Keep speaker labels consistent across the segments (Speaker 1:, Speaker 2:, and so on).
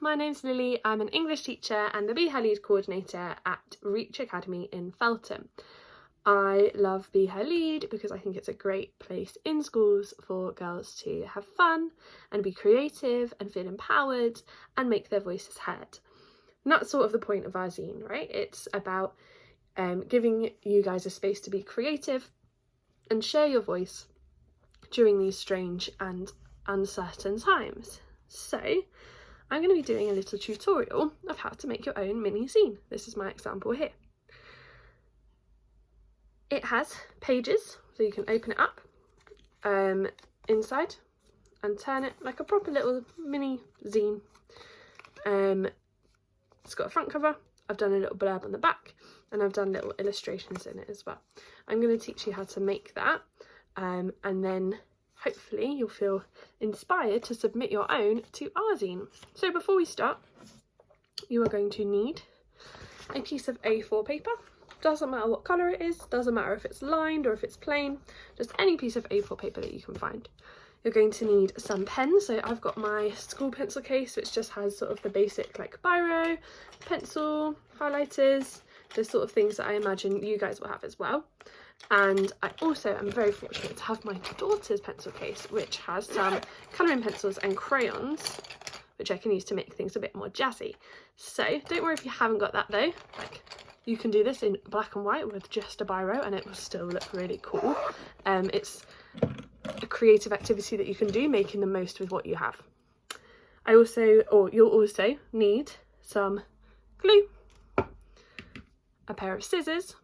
Speaker 1: my name's Lily. I'm an English teacher and the Be Her Lead coordinator at Reach Academy in Feltham. I love Be Her Lead because I think it's a great place in schools for girls to have fun and be creative and feel empowered and make their voices heard. And that's sort of the point of our zine, right? It's about giving you guys a space to be creative and share your voice during these strange and uncertain times. So I'm going to be doing a little tutorial of how to make your own mini zine. This is my example here. It has pages, so you can open it up inside and turn it like a proper little mini zine. It's got a front cover, I've done a little blurb on the back, and I've done little illustrations in it as well. I'm going to teach you how to make that, and then hopefully you'll feel inspired to submit your own to our zine. So before we start, you are going to need a piece of A4 paper. Doesn't matter what colour it is, doesn't matter if it's lined or if it's plain, just any piece of A4 paper that you can find. You're going to need some pens, so I've got my school pencil case which just has sort of the basic like biro, pencil, highlighters, the sort of things that I imagine you guys will have as well. And I also am very fortunate to have my daughter's pencil case which has some colouring pencils and crayons which I can use to make things a bit more jazzy. So don't worry if you haven't got that though, like you can do this in black and white with just a biro and it will still look really cool. It's a creative activity that you can do, making the most with what you have. You'll also need some glue, a pair of scissors,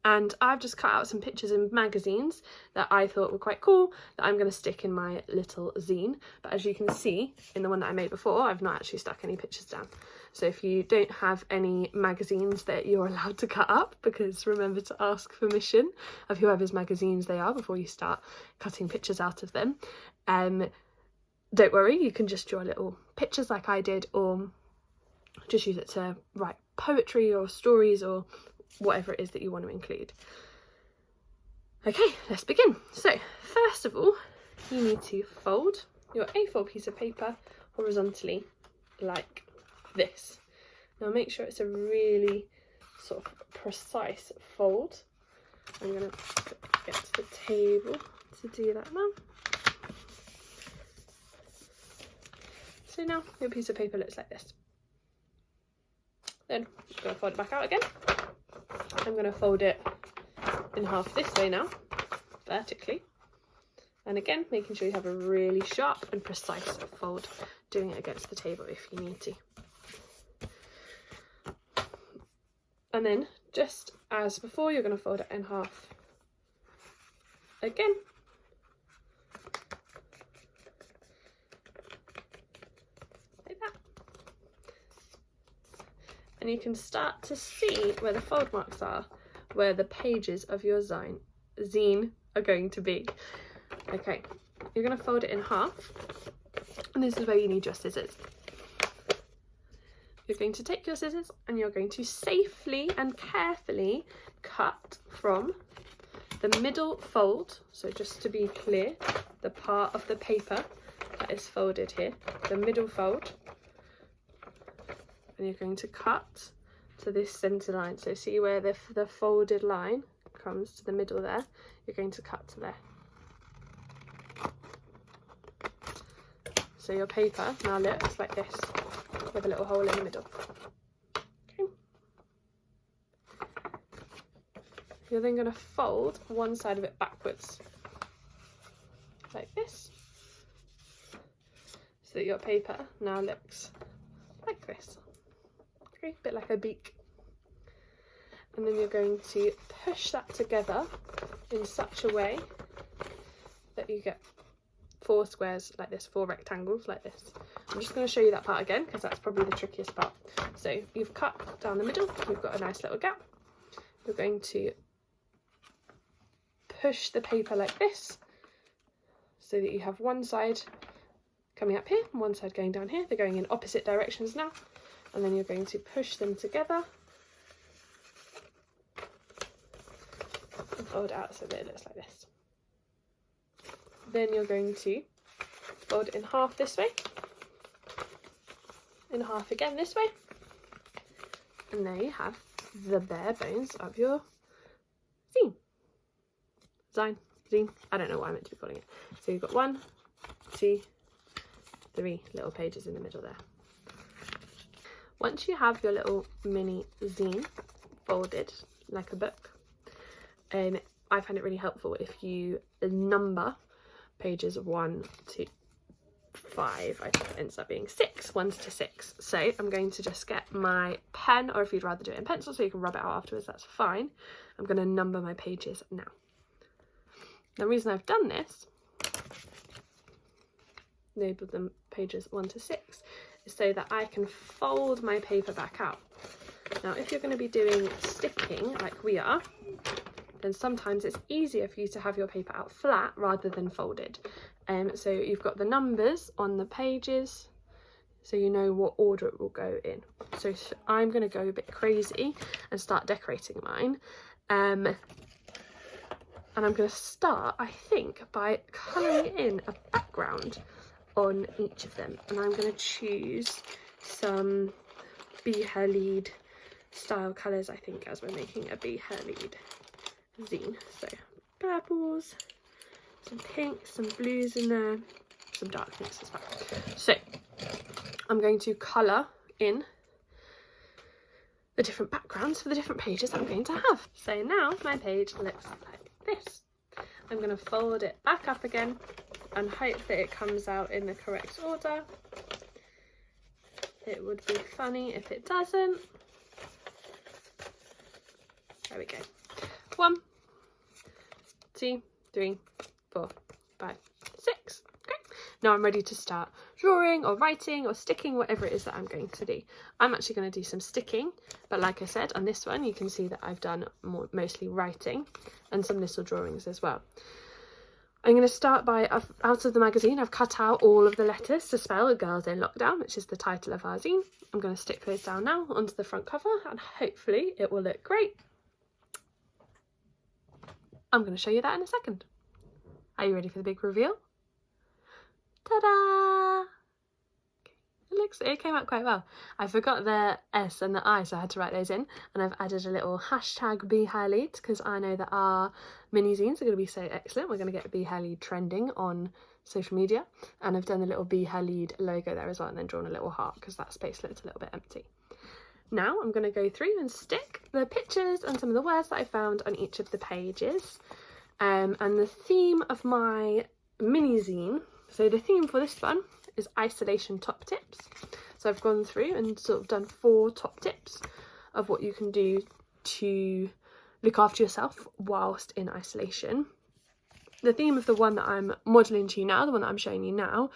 Speaker 1: and I've just cut out some pictures in magazines that I thought were quite cool that I'm going to stick in my little zine. But as you can see in the one that I made before, I've not actually stuck any pictures down. So if you don't have any magazines that you're allowed to cut up, because remember to ask permission of whoever's magazines they are before you start cutting pictures out of them. Don't worry, you can just draw little pictures like I did, or just use it to write poetry or stories or whatever it is that you want to include. Okay, let's begin. So first of all, you need to fold your A4 piece of paper horizontally like this. Now make sure it's a really sort of precise fold. I'm going to get to the table to do that now. So now your piece of paper looks like this. Then I'm going to fold it back out again. I'm going to fold it in half this way now, vertically. And again, making sure you have a really sharp and precise fold, doing it against the table if you need to. And then, just as before, you're going to fold it in half again. Like that. And you can start to see where the fold marks are, where the pages of your zine are going to be. Okay, you're going to fold it in half, and this is where you need your scissors. You're going to take your scissors and you're going to safely and carefully cut from the middle fold. So just to be clear, the part of the paper that is folded here, the middle fold, and you're going to cut to this centre line. So see where the folded line comes to the middle there, you're going to cut to there. So your paper now looks like this, with a little hole in the middle. Okay. You're then going to fold one side of it backwards, like this, so that your paper now looks like this. Okay, a bit like a beak. And then you're going to push that together in such a way that you get 4 squares like this, 4 rectangles like this. I'm just going to show you that part again because that's probably the trickiest part. So you've cut down the middle, you've got a nice little gap. You're going to push the paper like this so that you have one side coming up here and one side going down here. They're going in opposite directions now. And then you're going to push them together and fold out so that it looks like this. Then you're going to fold it in half this way in half again this way. And there you have the bare bones of your zine. Zine. I don't know what I meant to be calling it. So you've got 1, 2, 3 little pages in the middle there. Once you have your little mini zine folded like a book, I find it really helpful if you number pages 1 to 5. I think it ends up being 6, 1 to 6. So I'm going to just get my pen, or if you'd rather do it in pencil so you can rub it out afterwards, that's fine. I'm going to number my pages now. The reason I've done this, labelled them pages 1 to 6, is so that I can fold my paper back out. Now, if you're going to be doing sticking like we are, then sometimes it's easier for you to have your paper out flat rather than folded. So you've got the numbers on the pages, so you know what order it will go in. So I'm going to go a bit crazy and start decorating mine. And I'm going to start, I think, by colouring in a background on each of them. And I'm going to choose some Be Her Lead style colours, I think, as we're making a Be Her Lead zine. So purples, some pinks, some blues in there, some dark pinks as well. So I'm going to colour in the different backgrounds for the different pages I'm going to have. So now my page looks like this. I'm going to fold it back up again and hope that it comes out in the correct order. It would be funny if it doesn't. There we go. 1, 2, 3, 4, 5, 6. Great. Now I'm ready to start drawing or writing or sticking, whatever it is that I'm going to do. I'm actually going to do some sticking, but like I said, on this one you can see that I've done mostly writing and some little drawings as well. I'm going to start by, out of the magazine, I've cut out all of the letters to spell Girls in Lockdown, which is the title of our zine. I'm going to stick those down now onto the front cover and hopefully it will look great. I'm going to show you that in a second. Are you ready for the big reveal? Ta-da! It came out quite well. I forgot the S and the I, so I had to write those in, and I've added a little hashtag Be Her Lead because I know that our mini zines are going to be so excellent. We're going to get Be Her Lead trending on social media, and I've done the little Be Her Lead logo there as well, and then drawn a little heart because that space looked a little bit empty. Now I'm going to go through and stick the pictures and some of the words that I found on each of the pages, and the theme of my mini zine. So the theme for this one is isolation top tips. So I've gone through and sort of done 4 top tips of what you can do to look after yourself whilst in isolation. The theme of the one that I'm modelling to you now, the one that I'm showing you now,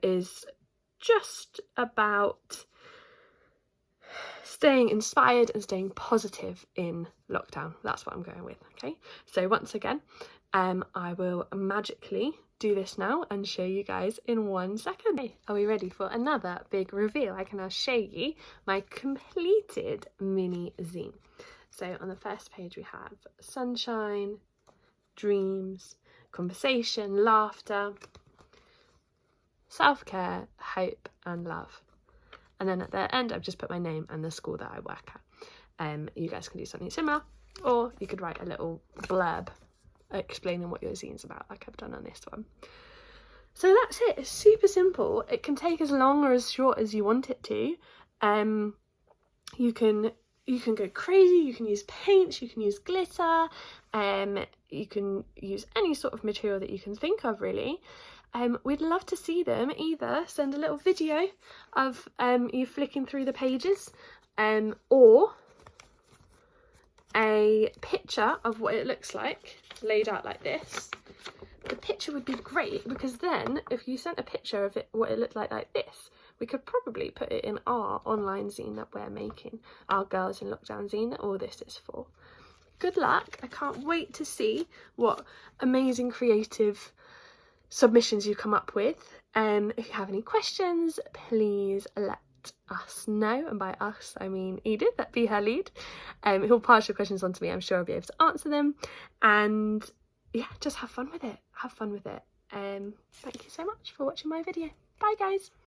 Speaker 1: is just about staying inspired and staying positive in lockdown. That's what I'm going with, okay? So once again, I will magically do this now and show you guys in 1 second. Okay, are we ready for another big reveal? I can now show you my completed mini zine. So on the first page we have sunshine, dreams, conversation, laughter, self-care, hope and love. And then at the end I've just put my name and the school that I work at. You guys can do something similar, or you could write a little blurb explaining what your zine's about, like I've done on this one. So that's it. It's super simple. It can take as long or as short as you want it to. You can go crazy. You can use paints, you can use glitter, you can use any sort of material that you can think of, really. We'd love to see them. Either send a little video of you flicking through the pages, or a picture of what it looks like laid out like this. The picture would be great because then if you sent a picture of it, what it looked like this, we could probably put it in our online zine that we're making, our Girls in Lockdown zine that all this is for. Good luck. I can't wait to see what amazing creative submissions you come up with. If you have any questions, please let us know, and by us I mean Edith at Be Her Lead. He'll pass your questions on to me. I'm sure I'll be able to answer them, and yeah, just have fun with it. Thank you so much for watching my video. Bye guys.